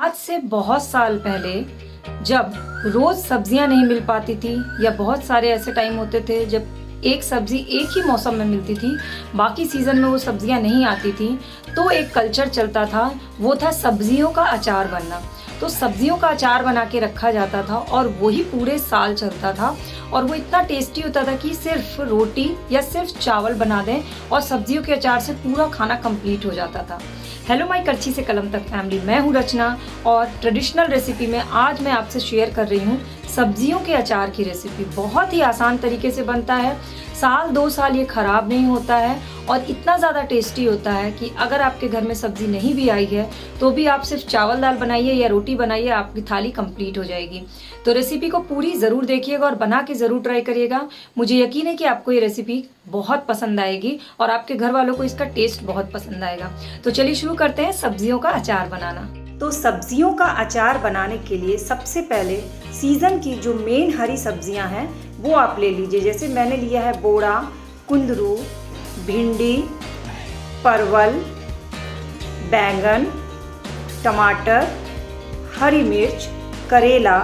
आज से बहुत साल पहले जब रोज सब्जियां नहीं मिल पाती थी या बहुत सारे ऐसे टाइम होते थे जब एक सब्जी एक ही मौसम में मिलती थी, बाकी सीज़न में वो सब्जियां नहीं आती थी, तो एक कल्चर चलता था, वो था सब्जियों का अचार बनना। तो सब्जियों का अचार बना के रखा जाता था और वही पूरे साल चलता था और वो इतना टेस्टी होता था कि सिर्फ रोटी या सिर्फ चावल बना दें और सब्जियों के अचार से पूरा खाना कंप्लीट हो जाता था। हेलो माई करछी से कलम तक फैमिली, मैं हूँ रचना और ट्रेडिशनल रेसिपी में आज मैं आपसे शेयर कर रही हूँ सब्जियों के अचार की रेसिपी। बहुत ही आसान तरीके से बनता है, साल 2 साल ये ख़राब नहीं होता है और इतना ज़्यादा टेस्टी होता है कि अगर आपके घर में सब्ज़ी नहीं भी आई है तो भी आप सिर्फ चावल दाल बनाइए या रोटी बनाइए, आपकी थाली कंप्लीट हो जाएगी। तो रेसिपी को पूरी ज़रूर देखिएगा और बना के ज़रूर ट्राई करिएगा। मुझे यकीन है कि आपको ये रेसिपी बहुत पसंद आएगी और आपके घर वालों को इसका टेस्ट बहुत पसंद आएगा। तो चलिए शुरू करते हैं सब्जियों का अचार बनाना। तो सब्जियों का अचार बनाने के लिए सबसे पहले सीज़न की जो मेन हरी सब्जियां हैं वो आप ले लीजिए। जैसे मैंने लिया है बोड़ा, कुंदरू, भिंडी, परवल, बैंगन, टमाटर, हरी मिर्च, करेला,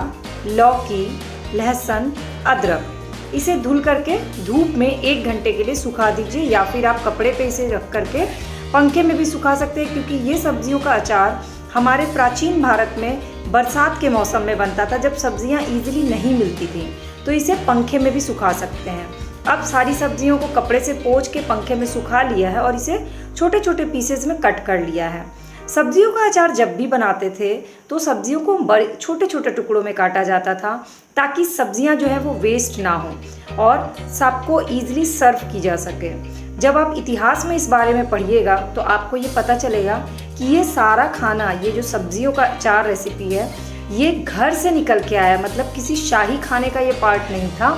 लौकी, लहसुन, अदरक। इसे धुल करके धूप में 1 घंटे के लिए सुखा दीजिए या फिर आप कपड़े पे इसे रख करके पंखे में भी सुखा सकते हैं, क्योंकि ये सब्जियों का अचार हमारे प्राचीन भारत में बरसात के मौसम में बनता था जब सब्जियां इजीली नहीं मिलती थी। तो इसे पंखे में भी सुखा सकते हैं। अब सारी सब्जियों को कपड़े से पोंछ के पंखे में सुखा लिया है और इसे छोटे छोटे पीसेस में कट कर लिया है। सब्जियों का अचार जब भी बनाते थे तो सब्जियों को बड़े छोटे छोटे टुकड़ों में काटा जाता था ताकि सब्जियां जो है वो वेस्ट ना हो और सबको ईजिली सर्व की जा सके। जब आप इतिहास में इस बारे में पढ़िएगा तो आपको ये पता चलेगा कि ये सारा खाना, ये जो सब्जियों का अचार रेसिपी है, ये घर से निकल के आया। मतलब किसी शाही खाने का ये पार्ट नहीं था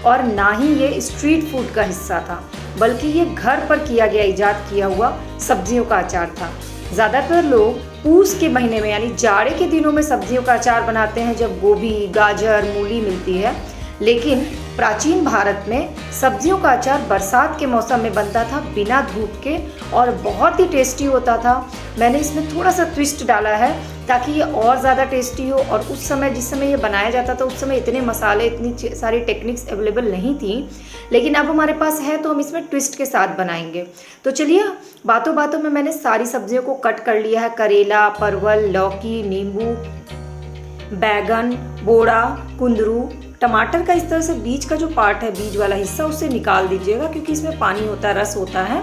और ना ही ये स्ट्रीट फूड का हिस्सा था, बल्कि ये घर पर किया गया, इजाद किया हुआ सब्जियों का अचार था। ज़्यादातर लोग पूस के महीने में यानी जाड़े के दिनों में सब्जियों का अचार बनाते हैं जब गोभी, गाजर, मूली मिलती है, लेकिन प्राचीन भारत में सब्जियों का अचार बरसात के मौसम में बनता था बिना धूप के और बहुत ही टेस्टी होता था। मैंने इसमें थोड़ा सा ट्विस्ट डाला है ताकि ये और ज़्यादा टेस्टी हो। और उस समय जिस समय ये बनाया जाता था उस समय इतने मसाले, इतनी सारी टेक्निक्स अवेलेबल नहीं थी, लेकिन अब हमारे पास है तो हम इसमें ट्विस्ट के साथ बनाएंगे। तो चलिए, बातों बातों में मैंने सारी सब्जियों को कट कर लिया है। करेला, परवल, लौकी, नींबू, बैगन, बोड़ा, कुंदरू, टमाटर का इस तरह से बीज का जो पार्ट है, बीज वाला हिस्सा, उसे निकाल दीजिएगा क्योंकि इसमें पानी होता है, रस होता है,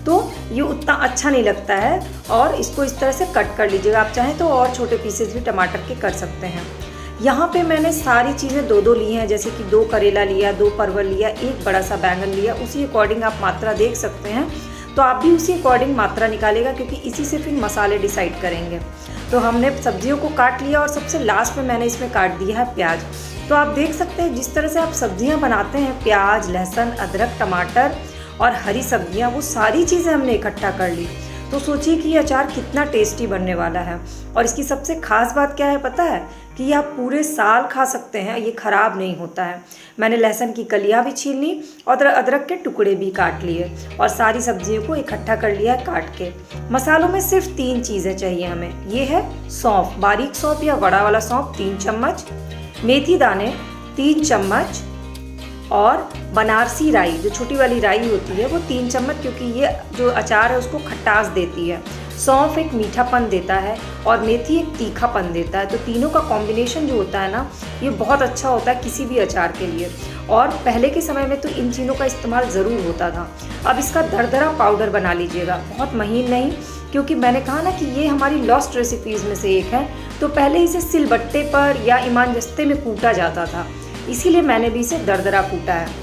तो ये उतना अच्छा नहीं लगता है। और इसको इस तरह से कट कर लीजिएगा। आप चाहें तो और छोटे पीसेस भी टमाटर के कर सकते हैं। यहाँ पे मैंने सारी चीज़ें 2-2 ली हैं, जैसे कि 2 करेला लिया, 2 परवल लिया, 1 बड़ा सा बैंगन लिया। उसी अकॉर्डिंग आप मात्रा देख सकते हैं, तो आप भी उसी अकॉर्डिंग मात्रा निकालेगा क्योंकि इसी से फिर मसाले डिसाइड करेंगे। तो हमने सब्जियों को काट लिया और सबसे लास्ट में मैंने इसमें काट दिया है प्याज। तो आप देख सकते हैं जिस तरह से आप सब्जियां बनाते हैं, प्याज, लहसुन, अदरक, टमाटर और हरी सब्जियां, वो सारी चीज़ें हमने इकट्ठा कर ली। तो सोचिए कि ये अचार कितना टेस्टी बनने वाला है। और इसकी सबसे खास बात क्या है पता है? कि ये आप पूरे साल खा सकते हैं, ये ख़राब नहीं होता है। मैंने लहसुन की कलियां भी छील ली और अदरक के टुकड़े भी काट लिए और सारी सब्जियों को इकट्ठा कर लिया है काट के। मसालों में सिर्फ 3 चीज़ें चाहिए हमें। ये है सौंफ, बारीक सौंफ या बड़ा वाला सौंफ 3 चम्मच, मेथी दाने 3 चम्मच और बनारसी राई, जो छोटी वाली राई होती है, वो 3 चम्मच, क्योंकि ये जो अचार है उसको खटास देती है। सौंफ एक मीठापन देता है और मेथी एक तीखापन देता है। तो तीनों का कॉम्बिनेशन जो होता है ना, ये बहुत अच्छा होता है किसी भी अचार के लिए। और पहले के समय में तो इन चीज़ों का इस्तेमाल ज़रूर होता था। अब इसका दरदरा पाउडर बना लीजिएगा, बहुत महीन नहीं, क्योंकि मैंने कहा ना कि ये हमारी लॉस्ट रेसिपीज़ में से एक है। तो पहले इसे सिलबट्टे पर या इमामजस्ते में कूटा जाता था, इसीलिए मैंने भी इसे दरदरा कूटा है।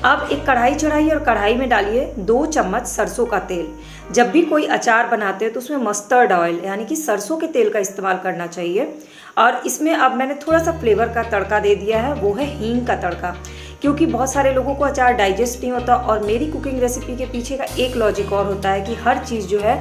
अब एक कढ़ाई चढ़ाइए और कढ़ाई में डालिए 2 चम्मच सरसों का तेल। जब भी कोई अचार बनाते हैं तो उसमें मस्टर्ड ऑयल यानी कि सरसों के तेल का इस्तेमाल करना चाहिए। और इसमें अब मैंने थोड़ा सा फ्लेवर का तड़का दे दिया है, वो है हींग का तड़का, क्योंकि बहुत सारे लोगों को अचार डाइजेस्ट नहीं होता। और मेरी कुकिंग रेसिपी के पीछे का एक लॉजिक और होता है कि हर चीज़ जो है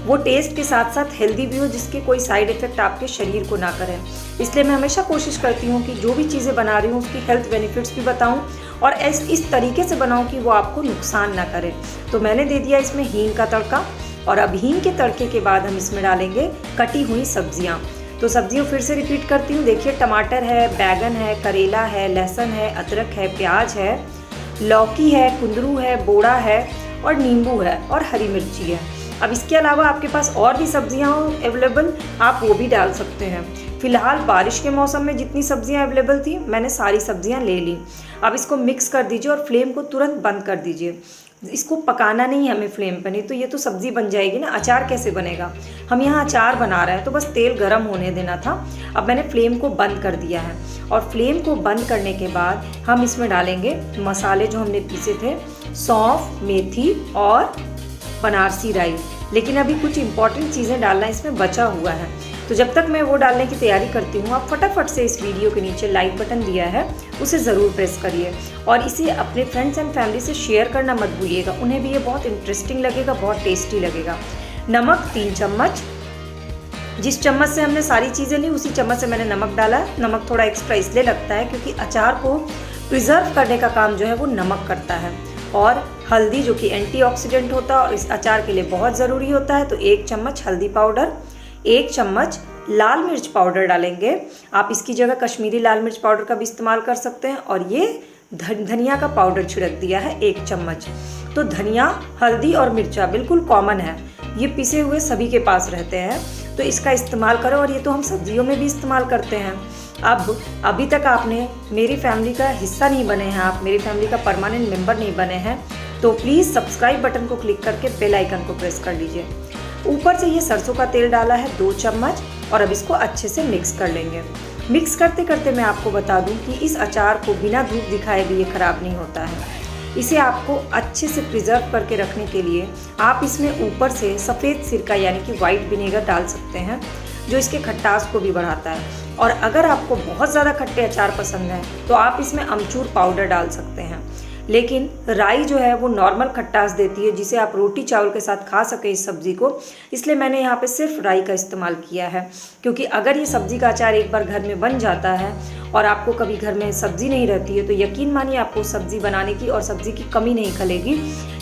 वो टेस्ट के साथ साथ हेल्दी भी हो, जिसके कोई साइड इफ़ेक्ट आपके शरीर को ना करें। इसलिए मैं हमेशा कोशिश करती हूँ कि जो भी चीज़ें बना रही हूँ उसकी हेल्थ बेनिफिट्स भी बताऊँ और इस तरीके से बनाऊँ कि वो आपको नुकसान ना करे। तो मैंने दे दिया इसमें हींग का तड़का और अब हींग के तड़के के बाद हम इसमें डालेंगे कटी हुई सब्जियाँ। तो सब्जियों फिर से रिपीट करती हूँ। देखिए, टमाटर है, बैगन है, करेला है, लहसुन है, अदरक है, प्याज है, लौकी है, कुंदरू है, बोड़ा है और नींबू है और हरी मिर्ची है। अब इसके अलावा आपके पास और भी सब्जियां हो अवेलेबल, आप वो भी डाल सकते हैं। फिलहाल बारिश के मौसम में जितनी सब्जियां अवेलेबल थी मैंने सारी सब्जियां ले ली। अब इसको मिक्स कर दीजिए और फ्लेम को तुरंत बंद कर दीजिए। इसको पकाना नहीं है हमें फ्लेम पर, नहीं तो ये तो सब्ज़ी बन जाएगी ना। अचार कैसे बनेगा? हम यहाँ अचार बना रहे हैं तो बस तेल गर्म होने देना था। अब मैंने फ्लेम को बंद कर दिया है और फ्लेम को बंद करने के बाद हम इसमें डालेंगे मसाले जो हमने पीसे थे, सौंफ, मेथी और बनारसी राई। लेकिन अभी कुछ इंपॉर्टेंट चीज़ें डालना इसमें बचा हुआ है, तो जब तक मैं वो डालने की तैयारी करती हूँ आप फटाफट से इस वीडियो के नीचे लाइक बटन दिया है उसे ज़रूर प्रेस करिए और इसे अपने फ्रेंड्स एंड फैमिली से शेयर करना मत भूलिएगा। उन्हें भी ये बहुत इंटरेस्टिंग लगेगा, बहुत टेस्टी लगेगा। नमक 3 चम्मच, जिस चम्मच से हमने सारी चीज़ें ली उसी चम्मच से मैंने नमक डाला। नमक थोड़ा एक्स्ट्रा इसलिए लगता है क्योंकि अचार को प्रिजर्व करने का काम जो है वो नमक करता है। और हल्दी जो कि एंटीऑक्सीडेंट होता है और इस अचार के लिए बहुत ज़रूरी होता है, तो 1 चम्मच हल्दी पाउडर, 1 चम्मच लाल मिर्च पाउडर डालेंगे। आप इसकी जगह कश्मीरी लाल मिर्च पाउडर का भी इस्तेमाल कर सकते हैं। और ये धनिया का पाउडर छिड़क दिया है 1 चम्मच। तो धनिया, हल्दी और मिर्चा बिल्कुल कॉमन है, ये पिसे हुए सभी के पास रहते हैं, तो इसका इस्तेमाल करो। और ये तो हम सब्जियों में भी इस्तेमाल करते हैं। अब अभी तक आपने मेरी फैमिली का हिस्सा नहीं बने हैं, आप मेरी फैमिली का परमानेंट मेंबर नहीं बने हैं, तो प्लीज़ सब्सक्राइब बटन को क्लिक करके बेल आइकन को प्रेस कर लीजिए। ऊपर से ये सरसों का तेल डाला है 2 चम्मच और अब इसको अच्छे से मिक्स कर लेंगे। मिक्स करते करते मैं आपको बता दूं कि इस अचार को बिना धूप दिखाए भी ये ख़राब नहीं होता है। इसे आपको अच्छे से प्रिजर्व करके रखने के लिए आप इसमें ऊपर से सफ़ेद सिरका यानी कि वाइट विनेगर डाल सकते हैं, जो इसके खट्टास को भी बढ़ाता है। और अगर आपको बहुत ज़्यादा खट्टे अचार पसंद है तो आप इसमें अमचूर पाउडर डाल सकते हैं। लेकिन राई जो है वो नॉर्मल खट्टास देती है जिसे आप रोटी चावल के साथ खा सके इस सब्ज़ी को, इसलिए मैंने यहाँ पे सिर्फ राई का इस्तेमाल किया है। क्योंकि अगर ये सब्ज़ी का अचार एक बार घर में बन जाता है और आपको कभी घर में सब्ज़ी नहीं रहती है तो यकीन मानिए आपको सब्ज़ी बनाने की और सब्ज़ी की कमी नहीं खलेगी,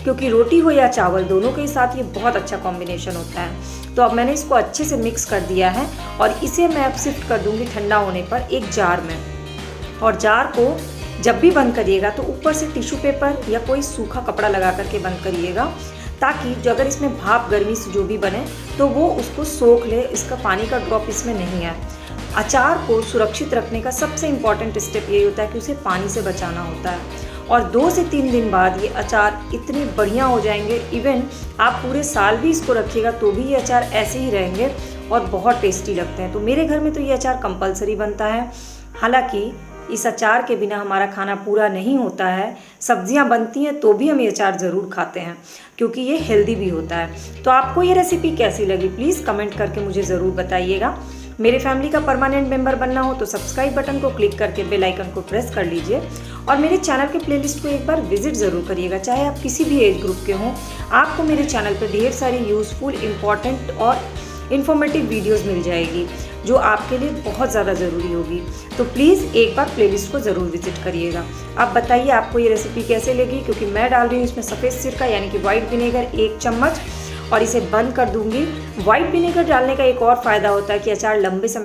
क्योंकि रोटी हो या चावल दोनों के साथ ये बहुत अच्छा कॉम्बिनेशन होता है। तो अब मैंने इसको अच्छे से मिक्स कर दिया है और इसे मैं अब शिफ्ट कर दूँगी ठंडा होने पर एक जार में। और जार को जब भी बंद करिएगा तो ऊपर से टिश्यू पेपर या कोई सूखा कपड़ा लगा करके बंद करिएगा, ताकि जो अगर इसमें भाप गर्मी से जो भी बने तो वो उसको सोख ले, इसका पानी का ड्रॉप इसमें नहीं आए। अचार को सुरक्षित रखने का सबसे इम्पॉर्टेंट स्टेप यही होता है कि उसे पानी से बचाना होता है। और 2 से 3 दिन बाद ये अचार इतने बढ़िया हो जाएंगे, इवन आप पूरे साल भी इसको रखिएगा तो भी ये अचार ऐसे ही रहेंगे और बहुत टेस्टी लगते हैं। तो मेरे घर में तो ये अचार कंपलसरी बनता है। हालांकि इस अचार के बिना हमारा खाना पूरा नहीं होता है, सब्जियां बनती हैं तो भी हम ये अचार ज़रूर खाते हैं क्योंकि ये हेल्दी भी होता है। तो आपको ये रेसिपी कैसी लगी प्लीज़ कमेंट करके मुझे ज़रूर बताइएगा। मेरे फैमिली का परमानेंट मेंबर बनना हो तो सब्सक्राइब बटन को क्लिक करके बेल आइकन को प्रेस कर लीजिए और मेरे चैनल के प्लेलिस्ट को एक बार विजिट ज़रूर करिएगा। चाहे आप किसी भी एज ग्रुप के हों, आपको मेरे चैनल पर ढेर सारी यूज़फुल, इम्पॉर्टेंट और इन्फॉर्मेटिव वीडियोस मिल जाएगी जो आपके लिए बहुत ज़्यादा ज़रूरी होगी। तो प्लीज़ एक बार प्लेलिस्ट को ज़रूर विजिट करिएगा। आप बताइए आपको ये रेसिपी कैसे लगी, क्योंकि मैं डाल रही हूँ इसमें सफ़ेद सिरका यानी कि वाइट विनेगर 1 चम्मच और इसे बंद कर दूँगी। वाइट विनेगर डालने का एक और फ़ायदा होता है कि अचार लंबे समय